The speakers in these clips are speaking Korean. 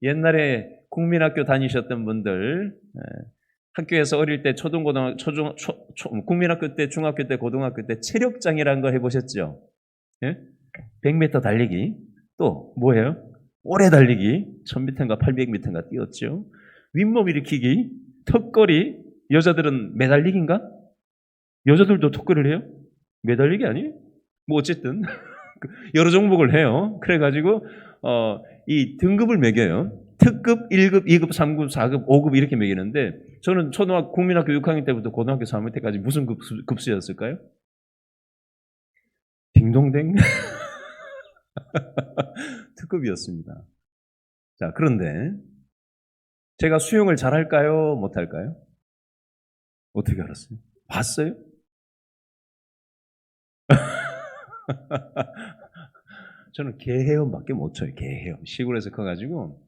옛날에 국민학교 다니셨던 분들, 학교에서 어릴 때 국민학교 때, 중학교 때, 고등학교 때 체력장이라는 거 해보셨죠? 예? 100m 달리기, 또 뭐예요? 오래 달리기, 1000m인가 800m인가 뛰었죠. 윗몸 일으키기, 턱걸이, 여자들은 매달리기인가? 여자들도 턱걸이를 해요? 매달리기 아니에요? 뭐 어쨌든 여러 종목을 해요. 그래가지고 이 등급을 매겨요. 특급, 1급, 2급, 3급, 4급, 5급 이렇게 매기는데 저는 국민학교 6학년 때부터 고등학교 3학년 때까지 무슨 급수였을까요? 딩동댕 특급이었습니다. 자, 그런데 제가 수영을 잘할까요? 못할까요? 어떻게 알았어요? 봤어요? 저는 개헤엄밖에 못 쳐요. 개헤엄. 시골에서 커가지고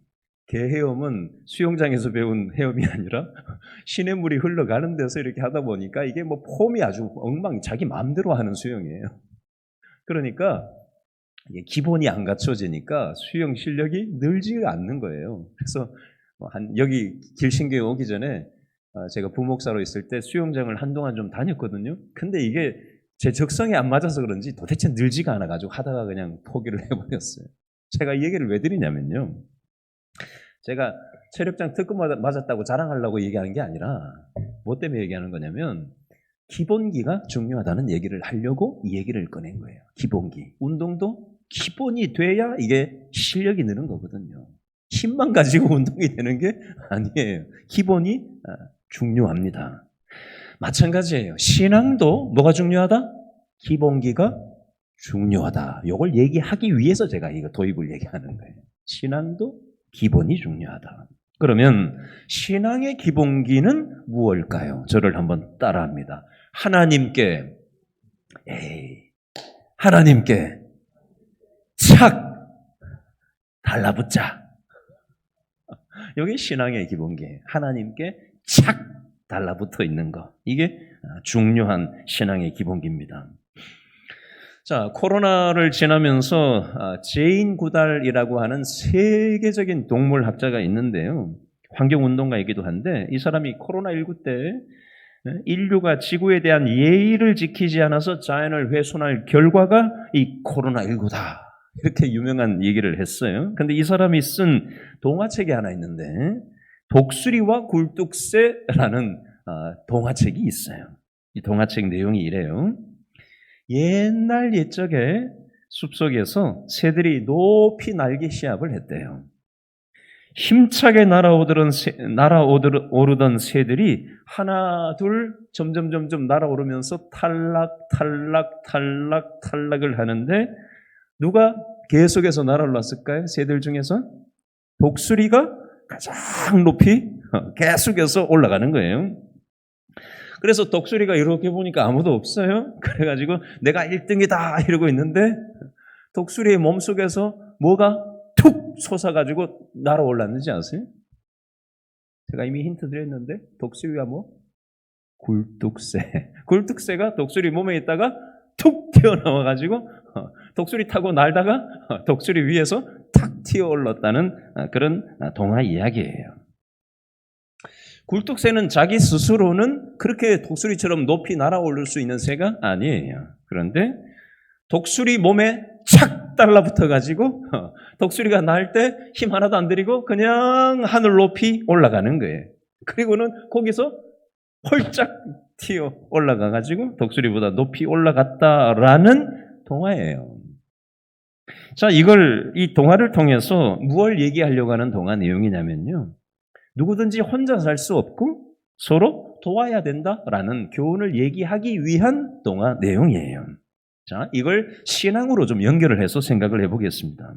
개헤엄은 수영장에서 배운 헤엄이 아니라 시냇물이 흘러가는 데서 이렇게 하다 보니까 이게 뭐 폼이 아주 자기 마음대로 하는 수영이에요. 그러니까 이게 기본이 안 갖춰지니까 수영 실력이 늘지가 않는 거예요. 그래서 여기 길신교에 오기 전에 제가 부목사로 있을 때 수영장을 한동안 좀 다녔거든요. 근데 이게 제 적성에 안 맞아서 그런지 도대체 늘지가 않아가지고 하다가 그냥 포기를 해버렸어요. 제가 이 얘기를 왜 드리냐면요. 제가 체력장 특급 맞았다고 자랑하려고 얘기하는 게 아니라 뭐 때문에 얘기하는 거냐면 기본기가 중요하다는 얘기를 하려고 이 얘기를 꺼낸 거예요. 기본기. 운동도 기본이 돼야 이게 실력이 느는 거거든요. 힘만 가지고 운동이 되는 게 아니에요. 기본이 중요합니다. 마찬가지예요. 신앙도 뭐가 중요하다? 기본기가 중요하다. 이걸 얘기하기 위해서 제가 이거 도입을 얘기하는 거예요. 신앙도 기본이 중요하다. 그러면 신앙의 기본기는 무엇일까요? 저를 한번 따라합니다. 하나님께 착 달라붙자. 여기 신앙의 기본기예요. 하나님께 착 달라붙어 있는 거. 이게 중요한 신앙의 기본기입니다. 자, 코로나를 지나면서 제인 구달이라고 하는 세계적인 동물학자가 있는데요. 환경운동가이기도 한데 이 사람이 코로나19 때 인류가 지구에 대한 예의를 지키지 않아서 자연을 훼손할 결과가 이 코로나19다. 이렇게 유명한 얘기를 했어요. 근데 이 사람이 쓴 동화책이 하나 있는데 독수리와 굴뚝새라는 동화책이 있어요. 이 동화책 내용이 이래요. 옛날 옛적에 숲속에서 새들이 높이 날개 시합을 했대요. 힘차게 날아오르던 새들이 하나 둘 점점 날아오르면서 탈락을 하는데 누가 계속해서 날아올랐을까요? 새들 중에서 독수리가 가장 높이 계속해서 올라가는 거예요. 그래서 독수리가 이렇게 보니까 아무도 없어요. 그래가지고 내가 1등이다 이러고 있는데 독수리의 몸속에서 뭐가 툭 솟아가지고 날아올랐는지 아세요? 제가 이미 힌트 드렸는데 독수리가 뭐? 굴뚝새. 굴뚝새가 독수리 몸에 있다가 툭 튀어나와가지고 독수리 타고 날다가 독수리 위에서 탁 튀어올랐다는 그런 동화 이야기예요. 굴뚝새는 자기 스스로는 그렇게 독수리처럼 높이 날아오를 수 있는 새가 아니에요. 그런데 독수리 몸에 착 달라붙어가지고 독수리가 날 때 힘 하나도 안 들이고 그냥 하늘 높이 올라가는 거예요. 그리고는 거기서 홀짝 튀어 올라가가지고 독수리보다 높이 올라갔다라는 동화예요. 자, 이 동화를 통해서 무엇을 얘기하려고 하는 동화 내용이냐면요. 누구든지 혼자 살 수 없고 서로 도와야 된다라는 교훈을 얘기하기 위한 동화 내용이에요. 자, 이걸 신앙으로 좀 연결을 해서 생각을 해보겠습니다.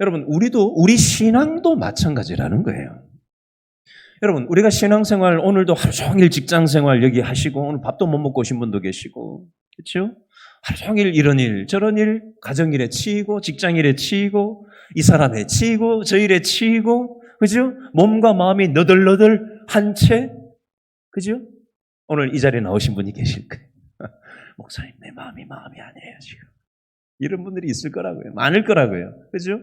여러분, 우리 신앙도 마찬가지라는 거예요. 여러분, 우리가 신앙생활 오늘도 하루 종일 직장생활 여기 하시고 오늘 밥도 못 먹고 오신 분도 계시고 그렇죠? 하루 종일 이런 일 저런 일 가정일에 치이고 직장일에 치이고 이 사람에 치이고 저 일에 치이고 그죠? 몸과 마음이 너덜너덜한 채 그죠? 오늘 이 자리에 나오신 분이 계실 거예요. 목사님 내 마음이 아니에요 지금. 이런 분들이 있을 거라고요. 많을 거라고요. 그죠?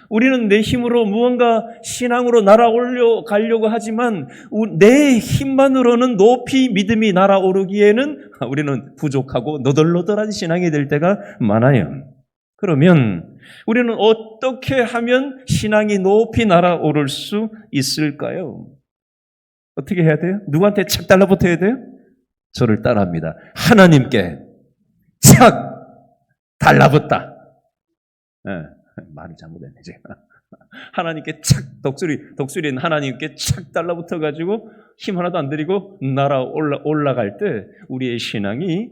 우리는 내 힘으로 무언가 신앙으로 날아올려 가려고 하지만 내 힘만으로는 높이 믿음이 날아오르기에는 우리는 부족하고 너덜너덜한 신앙이 될 때가 많아요. 그러면 우리는 어떻게 하면 신앙이 높이 날아오를 수 있을까요? 어떻게 해야 돼요? 누구한테 착 달라붙어야 돼요? 저를 따라합니다. 하나님께 착 달라붙다. 네, 말을 잘못했네 제가. 하나님께 착 독수리는 하나님께 착 달라붙어가지고 힘 하나도 안 들이고 올라갈 때 우리의 신앙이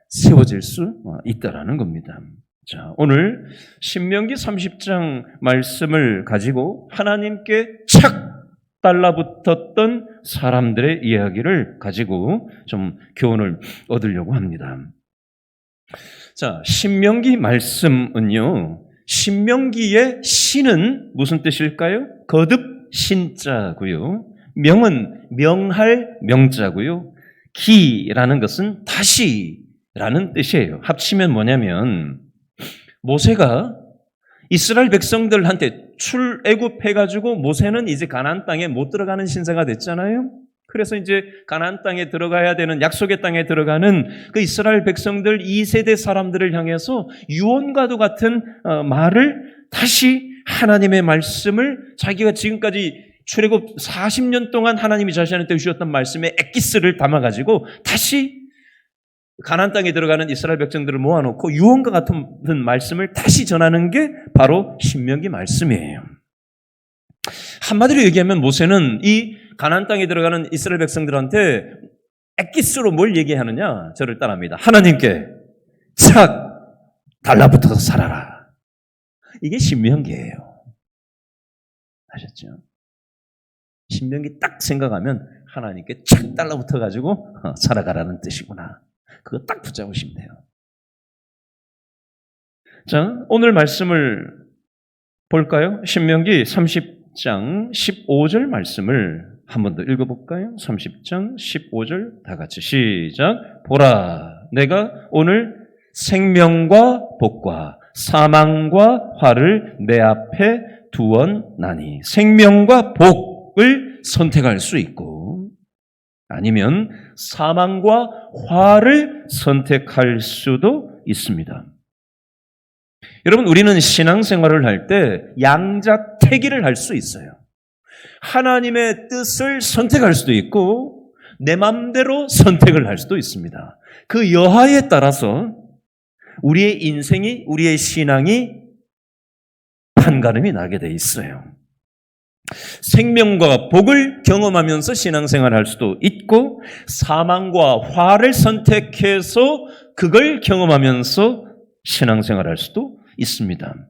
세워질 수 있다라는 겁니다. 자, 오늘 신명기 30장 말씀을 가지고 하나님께 착 달라붙었던 사람들의 이야기를 가지고 좀 교훈을 얻으려고 합니다. 자, 신명기 말씀은요, 신명기의 신은 무슨 뜻일까요? 거듭 신자고요. 명은 명할 명자고요. 기라는 것은 다시라는 뜻이에요. 합치면 뭐냐면 모세가 이스라엘 백성들한테 출애굽해가지고 모세는 이제 가나안 땅에 못 들어가는 신세가 됐잖아요. 그래서 이제 가나안 땅에 들어가야 되는 약속의 땅에 들어가는 그 이스라엘 백성들 2세대 사람들을 향해서 유언과도 같은 말을 다시 하나님의 말씀을 자기가 지금까지 출애굽 40년 동안 하나님이 자신한테 주셨던 말씀에 엑기스를 담아가지고 다시 가나안 땅에 들어가는 이스라엘 백성들을 모아놓고 유언과 같은 말씀을 다시 전하는 게 바로 신명기 말씀이에요. 한마디로 얘기하면 모세는 이 가나안 땅에 들어가는 이스라엘 백성들한테 엑기스로 뭘 얘기하느냐? 저를 따라합니다. 하나님께 착 달라붙어서 살아라. 이게 신명기예요. 아셨죠? 신명기 딱 생각하면 하나님께 착 달라붙어가지고 살아가라는 뜻이구나. 그거 딱 붙잡으시면 돼요. 자, 오늘 말씀을 볼까요? 신명기 30장 15절 말씀을 한 번 더 읽어볼까요? 30장 15절 다 같이 시작. 보라, 내가 오늘 생명과 복과 사망과 화를 내 앞에 두었나니. 생명과 복을 선택할 수 있고 아니면 사망과 화를 선택할 수도 있습니다. 여러분, 우리는 신앙생활을 할 때 양자택일을 할 수 있어요. 하나님의 뜻을 선택할 수도 있고 내 마음대로 선택을 할 수도 있습니다. 그 여하에 따라서 우리의 인생이, 우리의 신앙이 판가름이 나게 돼 있어요. 생명과 복을 경험하면서 신앙생활을 할 수도 있고 사망과 화를 선택해서 그걸 경험하면서 신앙생활을 할 수도 있습니다.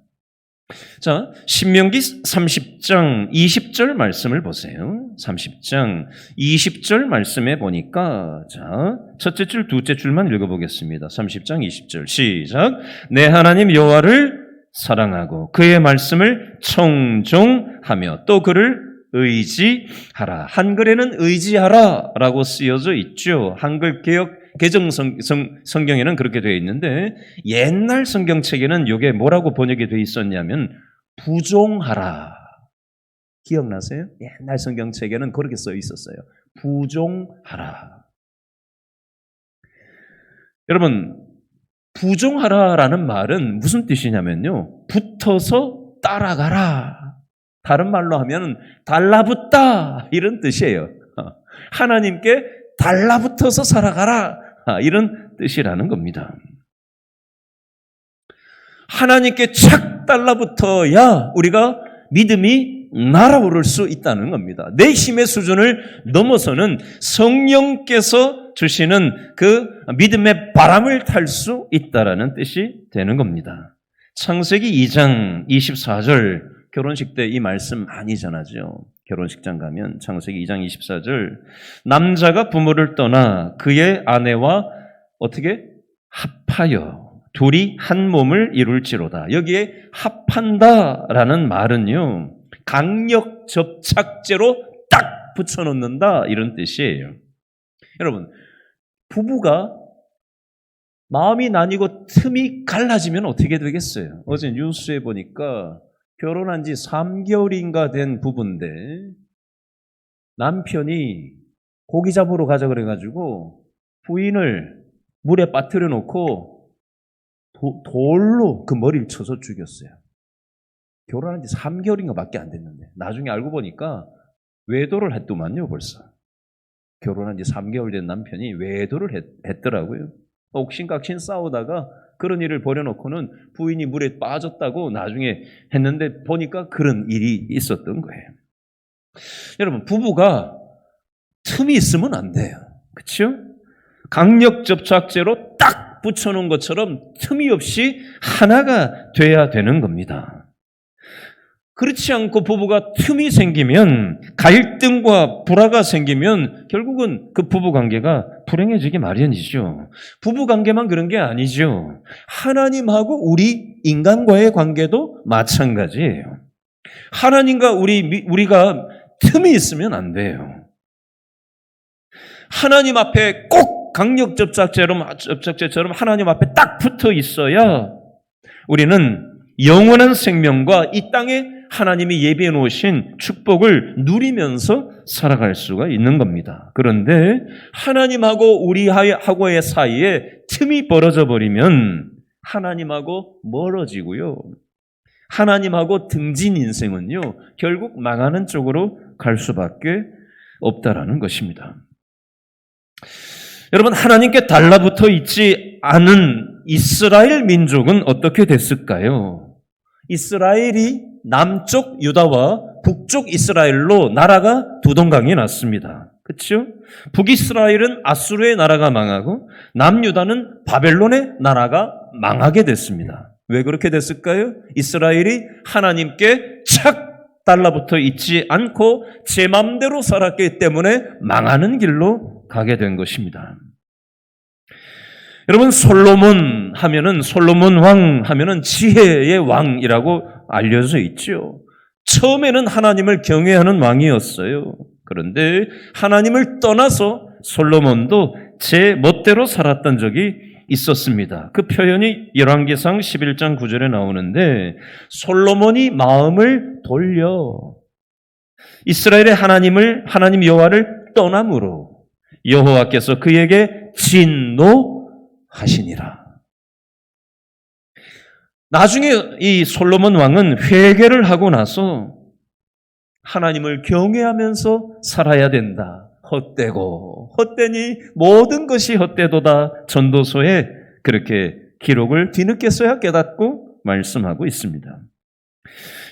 자, 신명기 30장 20절 말씀을 보세요. 30장 20절 말씀에 보니까 자, 첫째 줄, 둘째 줄만 읽어보겠습니다. 30장 20절 시작. 내 하나님 여호와를 사랑하고 그의 말씀을 청종하며 또 그를 의지하라. 한글에는 의지하라 라고 쓰여져 있죠. 한글 개정 성경에는 그렇게 되어 있는데 옛날 성경책에는 이게 뭐라고 번역이 되어 있었냐면 부종하라. 기억나세요? 옛날 성경책에는 그렇게 써 있었어요. 부종하라. 여러분, 부종하라라는 말은 무슨 뜻이냐면요, 붙어서 따라가라. 다른 말로 하면 달라붙다 이런 뜻이에요. 하나님께 달라붙어서 살아가라 이런 뜻이라는 겁니다. 하나님께 착 달라붙어야 우리가 믿음이 날아오를 수 있다는 겁니다. 내 힘의 수준을 넘어서는 성령께서 주시는 그 믿음의 바람을 탈 수 있다는 뜻이 되는 겁니다. 창세기 2장 24절 결혼식 때 이 말씀 많이 전하죠. 결혼식장 가면 창세기 2장 24절 남자가 부모를 떠나 그의 아내와 어떻게 합하여 둘이 한 몸을 이룰지로다. 여기에 합한다라는 말은요, 강력 접착제로 딱 붙여놓는다 이런 뜻이에요. 여러분, 부부가 마음이 나뉘고 틈이 갈라지면 어떻게 되겠어요? 어제 뉴스에 보니까 결혼한 지 3개월인가 된 부부인데 남편이 고기 잡으러 가자 그래가지고 부인을 물에 빠뜨려 놓고 돌로 그 머리를 쳐서 죽였어요. 결혼한 지 3개월인가 밖에 안 됐는데 나중에 알고 보니까 외도를 했더만요. 벌써 결혼한 지 3개월 된 남편이 외도를 했더라고요. 옥신각신 싸우다가 그런 일을 벌여놓고는 부인이 물에 빠졌다고 나중에 했는데 보니까 그런 일이 있었던 거예요. 여러분, 부부가 틈이 있으면 안 돼요. 그렇죠? 강력 접착제로 딱 붙여놓은 것처럼 틈이 없이 하나가 돼야 되는 겁니다. 그렇지 않고 부부가 틈이 생기면, 갈등과 불화가 생기면 결국은 그 부부관계가 불행해지기 마련이죠. 부부관계만 그런 게 아니죠. 하나님하고 우리 인간과의 관계도 마찬가지예요. 하나님과 우리가 틈이 있으면 안 돼요. 하나님 앞에 꼭 강력 접착제처럼 하나님 앞에 딱 붙어 있어야 우리는 영원한 생명과 이 땅에 하나님이 예비해 놓으신 축복을 누리면서 살아갈 수가 있는 겁니다. 그런데 하나님하고 우리하고의 사이에 틈이 벌어져 버리면 하나님하고 멀어지고요. 하나님하고 등진 인생은요, 결국 망하는 쪽으로 갈 수밖에 없다라는 것입니다. 여러분, 하나님께 달라붙어 있지 않은 이스라엘 민족은 어떻게 됐을까요? 이스라엘이 남쪽 유다와 북쪽 이스라엘로 나라가 두 동강이 났습니다. 그렇죠? 북이스라엘은 아수르의 나라가 망하고 남유다는 바벨론의 나라가 망하게 됐습니다. 왜 그렇게 됐을까요? 이스라엘이 하나님께 착 달라붙어 있지 않고 제 맘대로 살았기 때문에 망하는 길로 가게 된 것입니다. 여러분, 솔로몬 왕 하면은 지혜의 왕이라고 알려져 있죠. 처음에는 하나님을 경외하는 왕이었어요. 그런데 하나님을 떠나서 솔로몬도 제 멋대로 살았던 적이 있었습니다. 그 표현이 열왕기상 11장 9절에 나오는데, 솔로몬이 마음을 돌려 이스라엘의 하나님 여호와를 떠남으로 여호와께서 그에게 진노하시니라. 나중에 이 솔로몬 왕은 회개를 하고 나서 하나님을 경외하면서 살아야 된다. 헛되니 모든 것이 헛되도다. 전도서에 그렇게 기록을 뒤늦게서야 깨닫고 말씀하고 있습니다.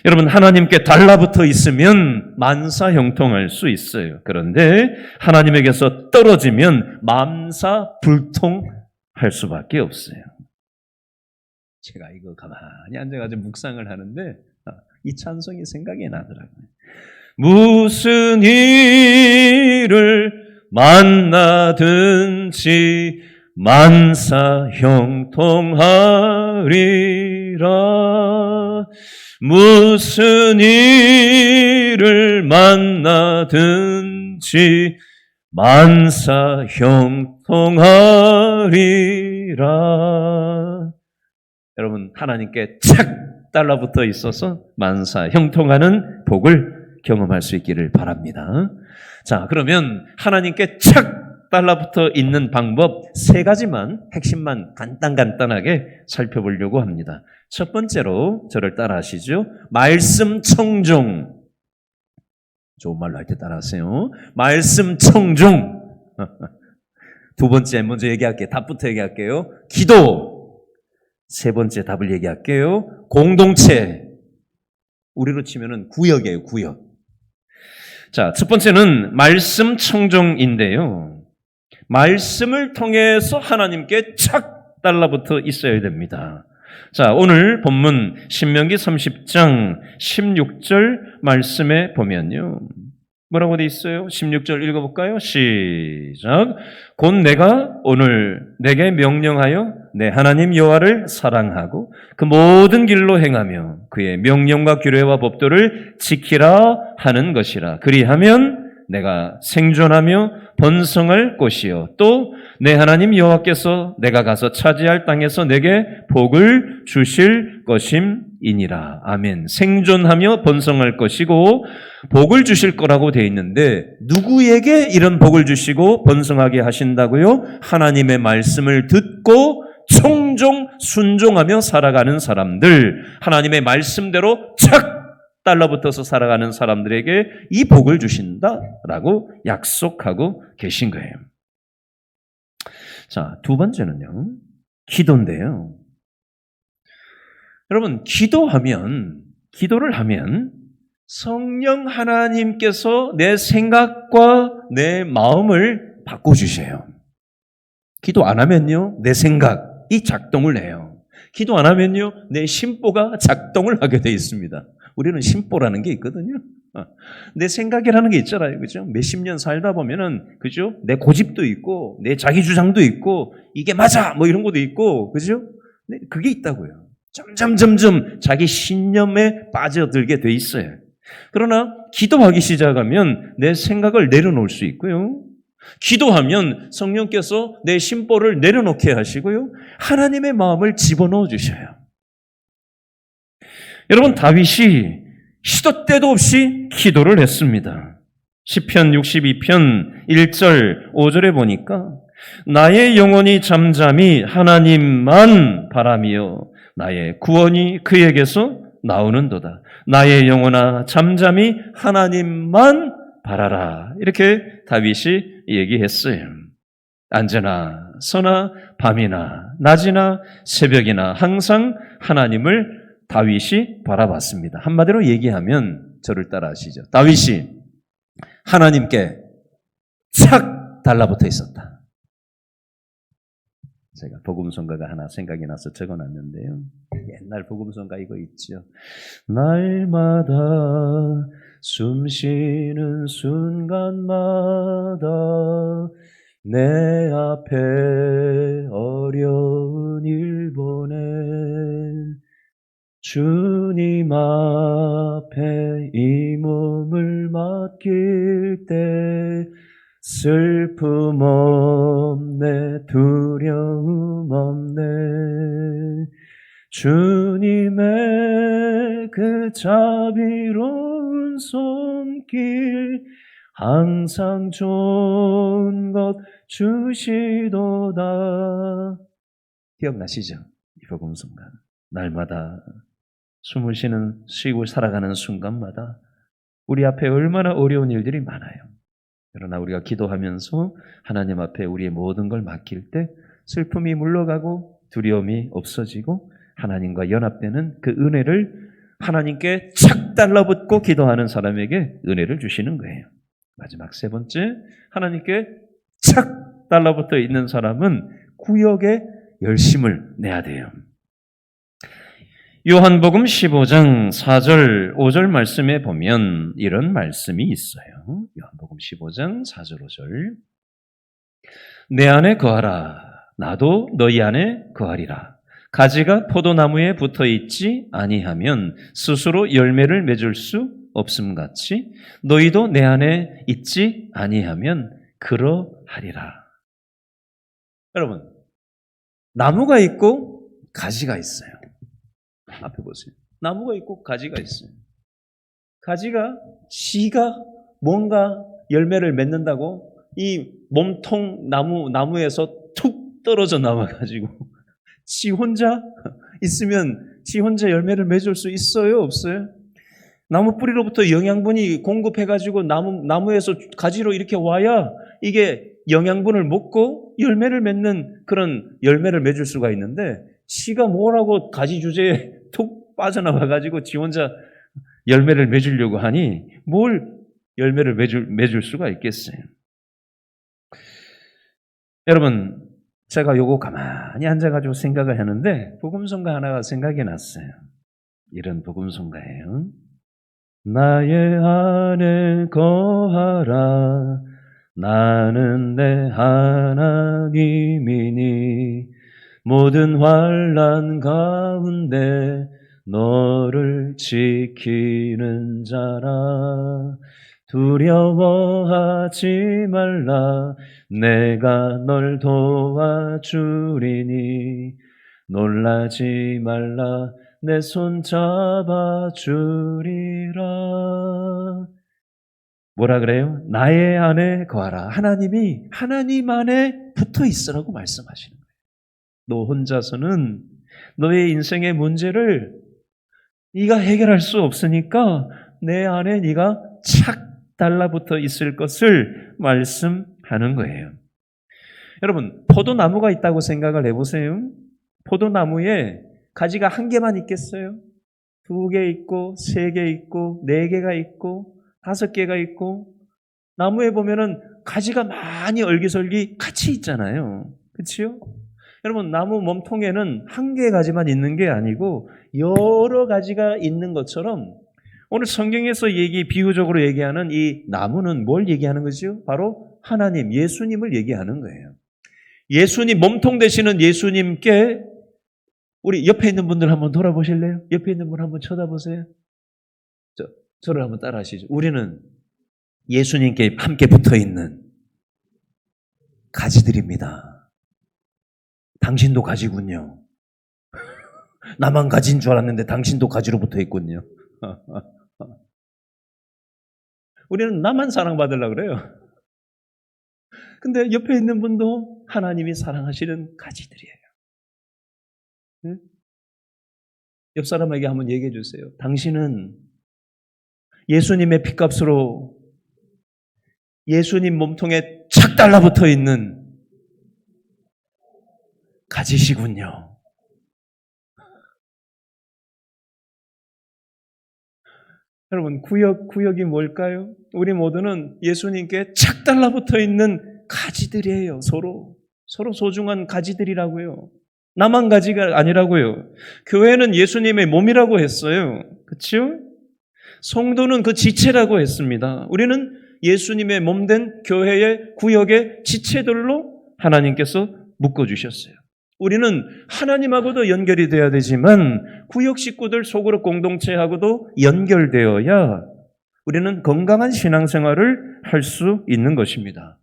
여러분, 하나님께 달라붙어 있으면 만사형통할 수 있어요. 그런데 하나님에게서 떨어지면 만사불통할 수밖에 없어요. 제가 이거 가만히 앉아가지고 묵상을 하는데 이 찬송이 생각이 나더라고요. 무슨 일을 만나든지 만사형통하리라. 무슨 일을 만나든지 만사형통하리라. 여러분, 하나님께 착 달라붙어 있어서 만사형통하는 복을 경험할 수 있기를 바랍니다. 자, 그러면 하나님께 착 달라붙어 있는 방법 3가지만, 핵심만 간단하게 살펴보려고 합니다. 첫 번째로 저를 따라하시죠. 말씀 청종. 좋은 말로 할 때 따라하세요. 말씀 청종. 두 번째 먼저 얘기할게요. 답부터 얘기할게요. 기도. 세 번째 답을 얘기할게요. 공동체. 우리로 치면은 구역이에요, 구역. 자, 첫 번째는 말씀 청종인데요. 말씀을 통해서 하나님께 착 달라붙어 있어야 됩니다. 자, 오늘 본문 신명기 30장 16절 말씀에 보면요, 뭐라고 돼 있어요? 16절 읽어볼까요? 시작. 곧 내가 오늘 내게 명령하여 내 하나님 여호와를 사랑하고 그 모든 길로 행하며 그의 명령과 규례와 법도를 지키라 하는 것이라. 그리하면 내가 생존하며 번성할 것이요 또 내 하나님 여호와께서 내가 가서 차지할 땅에서 내게 복을 주실 것임이니라. 아멘. 생존하며 번성할 것이고 복을 주실 거라고 되어 있는데 누구에게 이런 복을 주시고 번성하게 하신다고요? 하나님의 말씀을 듣고 청종 순종하며 살아가는 사람들, 하나님의 말씀대로 착 달라붙어서 살아가는 사람들에게 이 복을 주신다라고 약속하고 계신 거예요. 자, 두 번째는요, 기도인데요. 여러분, 기도를 하면 성령 하나님께서 내 생각과 내 마음을 바꿔주셔요. 기도 안 하면요, 내 생각이 작동을 해요. 기도 안 하면요, 내 심보가 작동을 하게 되어 있습니다. 우리는 심보라는 게 있거든요. 내 생각이라는 게 있잖아요. 그죠? 몇십 년 살다 보면은, 그죠? 내 고집도 있고, 내 자기 주장도 있고, 이게 맞아! 뭐 이런 것도 있고, 그죠? 네, 그게 있다고요. 점점 자기 신념에 빠져들게 돼 있어요. 그러나, 기도하기 시작하면 내 생각을 내려놓을 수 있고요. 기도하면 성령께서 내 심보를 내려놓게 하시고요. 하나님의 마음을 집어넣어 주셔요. 여러분, 다윗이 시도 때도 없이 기도를 했습니다. 시편 62편 1절 5절에 보니까 나의 영혼이 잠잠히 하나님만 바라며 나의 구원이 그에게서 나오는도다. 나의 영혼아 잠잠히 하나님만 바라라. 이렇게 다윗이 얘기했어요. 언제나 서나 밤이나 낮이나 새벽이나 항상 하나님을 다윗이 바라봤습니다. 한마디로 얘기하면 저를 따라 하시죠. 다윗이 하나님께 착 달라붙어 있었다. 제가 복음성가가 하나 생각이 나서 적어놨는데요. 옛날 복음성가 이거 있죠. 날마다 숨 쉬는 순간마다 내 앞에 어려운 일 보내 주님 앞에 이 몸을 맡길 때 슬픔 없네 두려움 없네 주님의 그 자비로운 손길 항상 좋은 것 주시도다. 기억나시죠? 이 복음성가. 날마다 숨을 쉬고 살아가는 순간마다 우리 앞에 얼마나 어려운 일들이 많아요. 그러나 우리가 기도하면서 하나님 앞에 우리의 모든 걸 맡길 때 슬픔이 물러가고 두려움이 없어지고 하나님과 연합되는 그 은혜를 하나님께 착 달라붙고 기도하는 사람에게 은혜를 주시는 거예요. 마지막 세 번째, 하나님께 착 달라붙어 있는 사람은 구역에 열심을 내야 돼요. 요한복음 15장 4절 5절 말씀에 보면 이런 말씀이 있어요. 요한복음 15장 4절 5절 내 안에 거하라 나도 너희 안에 거하리라. 가지가 포도나무에 붙어있지 아니하면 스스로 열매를 맺을 수 없음같이 너희도 내 안에 있지 아니하면 그러하리라. 여러분, 나무가 있고 가지가 있어요. 앞에 보세요. 나무가 있고 가지가 있어요. 가지가 지가 뭔가 열매를 맺는다고 이 몸통 나무에서 툭 떨어져 나와가지고 지 혼자 있으면 지 혼자 열매를 맺을 수 있어요? 없어요? 나무 뿌리로부터 영양분이 공급해가지고 나무에서 가지로 이렇게 와야 이게 영양분을 먹고 열매를 맺는 그런 열매를 맺을 수가 있는데 지가 뭐라고 가지 주제에 툭 빠져나와가지고 지 혼자 열매를 맺으려고 하니 뭘 열매를 맺을 수가 있겠어요? 여러분, 제가 요거 가만히 앉아가지고 생각을 하는데 복음성가 하나가 생각이 났어요. 이런 복음성가예요. 나의 안에 거하라 나는 내 하나님이니 모든 환난 가운데 너를 지키는 자라 두려워하지 말라. 내가 널 도와주리니. 놀라지 말라. 내 손 잡아주리라. 뭐라 그래요? 나의 안에 거하라. 하나님이 하나님 안에 붙어 있으라고 말씀하시는 거예요. 너 혼자서는 너의 인생의 문제를 네가 해결할 수 없으니까 내 안에 네가 착 달라붙어 있을 것을 말씀하는 거예요. 여러분, 포도나무가 있다고 생각을 해보세요. 포도나무에 가지가 한 개만 있겠어요? 2개 있고 3개 있고 4개가 있고 5개가 있고, 나무에 보면은 가지가 많이 얼기설기 같이 있잖아요. 그렇죠? 여러분, 나무 몸통에는 한 개의 가지만 있는 게 아니고 여러 가지가 있는 것처럼 오늘 성경에서 비유적으로 얘기하는 이 나무는 뭘 얘기하는 거죠? 바로 하나님, 예수님을 얘기하는 거예요. 예수님, 몸통 되시는 예수님께 우리 옆에 있는 분들 한번 돌아보실래요? 옆에 있는 분 한번 쳐다보세요. 저를 한번 따라 하시죠. 우리는 예수님께 함께 붙어 있는 가지들입니다. 당신도 가지군요. 나만 가지인 줄 알았는데 당신도 가지로 붙어 있군요. 우리는 나만 사랑받으려고 그래요. 근데 옆에 있는 분도 하나님이 사랑하시는 가지들이에요. 네? 옆 사람에게 한번 얘기해 주세요. 당신은 예수님의 핏값으로 예수님 몸통에 착 달라붙어 있는 가지시군요. 여러분, 구역이 뭘까요? 우리 모두는 예수님께 착 달라붙어 있는 가지들이에요. 서로 소중한 가지들이라고요. 나만 가지가 아니라고요. 교회는 예수님의 몸이라고 했어요. 그렇죠? 성도는 그 지체라고 했습니다. 우리는 예수님의 몸된 교회의 구역의 지체들로 하나님께서 묶어주셨어요. 우리는 하나님하고도 연결이 되어야 되지만 구역 식구들 속으로 공동체하고도 연결되어야 우리는 건강한 신앙생활을 할 수 있는 것입니다.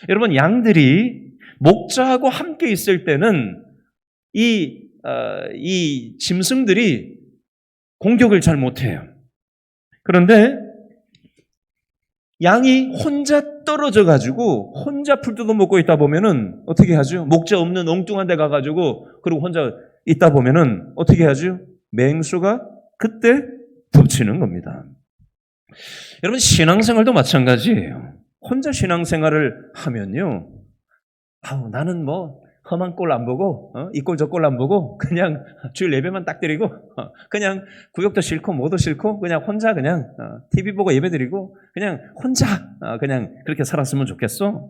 여러분, 양들이 목자하고 함께 있을 때는 이 짐승들이 공격을 잘 못해요. 그런데 양이 혼자 떨어져 가지고 혼자 풀 뜯어 먹고 있다 보면은 어떻게 하죠? 목자 없는 엉뚱한 데 가가지고 그리고 혼자 있다 보면은 어떻게 하죠? 맹수가 그때 덮치는 겁니다. 여러분, 신앙생활도 마찬가지예요. 혼자 신앙생활을 하면요, 나는 험한 꼴 안 보고 이 꼴 저 꼴 안 보고 그냥 주일 예배만 딱 드리고 그냥 구역도 싫고 뭐도 싫고 그냥 혼자 그냥 TV 보고 예배 드리고 그냥 혼자 그냥 그렇게 살았으면 좋겠어.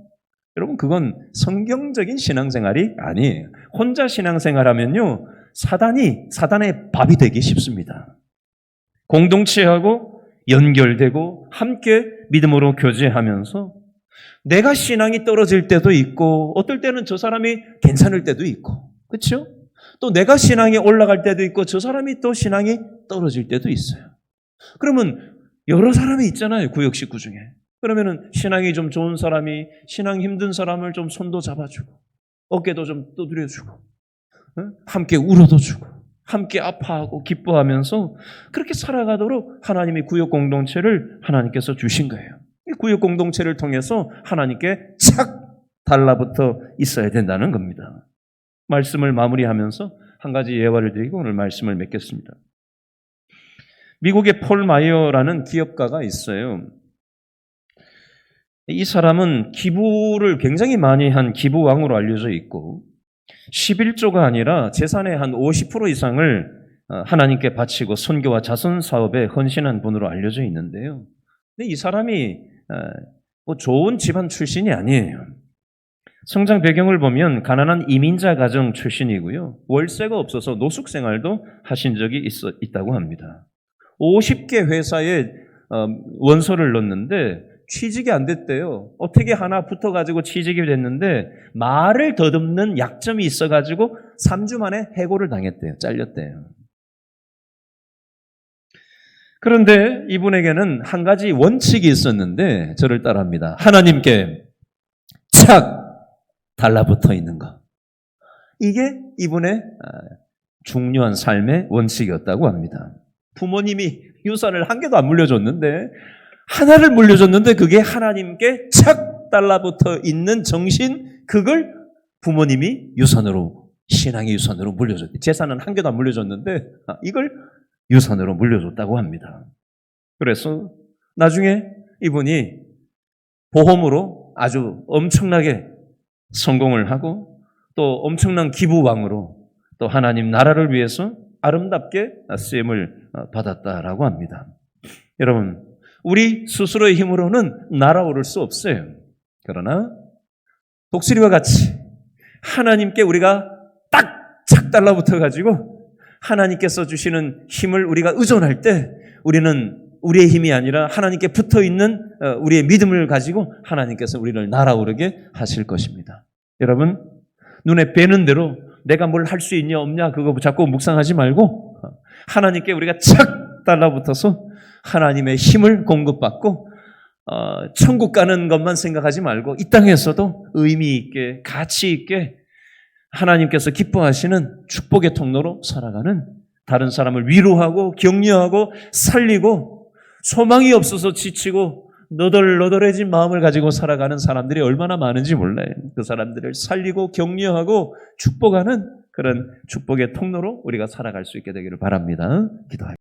여러분, 그건 성경적인 신앙생활이 아니에요. 혼자 신앙생활하면요, 사단의 밥이 되기 쉽습니다. 공동체하고 연결되고 함께 믿음으로 교제하면서 내가 신앙이 떨어질 때도 있고 어떨 때는 저 사람이 괜찮을 때도 있고, 그렇죠? 또 내가 신앙이 올라갈 때도 있고 저 사람이 또 신앙이 떨어질 때도 있어요. 그러면 여러 사람이 있잖아요, 구역 식구 중에. 그러면은 신앙이 좀 좋은 사람이 신앙 힘든 사람을 좀 손도 잡아주고 어깨도 좀 두드려주고 함께 울어도 주고 함께 아파하고 기뻐하면서 그렇게 살아가도록 하나님이 구역 공동체를 하나님께서 주신 거예요. 이 구역 공동체를 통해서 하나님께 착 달라붙어 있어야 된다는 겁니다. 말씀을 마무리하면서 한 가지 예화를 드리고 오늘 말씀을 맺겠습니다. 미국의 폴 마이어라는 기업가가 있어요. 이 사람은 기부를 굉장히 많이 한 기부왕으로 알려져 있고 11조가 아니라 재산의 한 50% 이상을 하나님께 바치고 선교와 자선 사업에 헌신한 분으로 알려져 있는데요. 근데 이 사람이 좋은 집안 출신이 아니에요. 성장 배경을 보면 가난한 이민자 가정 출신이고요. 월세가 없어서 노숙 생활도 하신 적이 있다고 합니다. 50개 회사에 원서를 넣었는데 취직이 안 됐대요. 어떻게 하나 붙어가지고 취직이 됐는데 말을 더듬는 약점이 있어가지고 3주 만에 해고를 당했대요. 잘렸대요. 그런데 이분에게는 한 가지 원칙이 있었는데 저를 따라합니다. 하나님께 착 달라붙어 있는 것. 이게 이분의 중요한 삶의 원칙이었다고 합니다. 부모님이 유산을 한 개도 안 물려줬는데 하나를 물려줬는데 그게 하나님께 착 달라붙어 있는 정신, 그걸 부모님이 유산으로, 신앙의 유산으로 물려줬대. 재산은 한 개도 안 물려줬는데 이걸 유산으로 물려줬다고 합니다. 그래서 나중에 이분이 보험으로 아주 엄청나게 성공을 하고 또 엄청난 기부왕으로 또 하나님 나라를 위해서 아름답게 쓰임을 받았다라고 합니다. 여러분, 우리 스스로의 힘으로는 날아오를 수 없어요. 그러나 독수리와 같이 하나님께 우리가 딱 착 달라붙어 가지고 하나님께서 주시는 힘을 우리가 의존할 때 우리는 우리의 힘이 아니라 하나님께 붙어 있는 우리의 믿음을 가지고 하나님께서 우리를 날아오르게 하실 것입니다. 여러분, 눈에 뵈는 대로 내가 뭘 할 수 있냐 없냐 그거 자꾸 묵상하지 말고 하나님께 우리가 착 달라붙어서 하나님의 힘을 공급받고 천국 가는 것만 생각하지 말고 이 땅에서도 의미 있게 가치 있게 하나님께서 기뻐하시는 축복의 통로로 살아가는, 다른 사람을 위로하고 격려하고 살리고 소망이 없어서 지치고 너덜너덜해진 마음을 가지고 살아가는 사람들이 얼마나 많은지 몰라요. 그 사람들을 살리고 격려하고 축복하는 그런 축복의 통로로 우리가 살아갈 수 있게 되기를 바랍니다. 기도하겠습니다.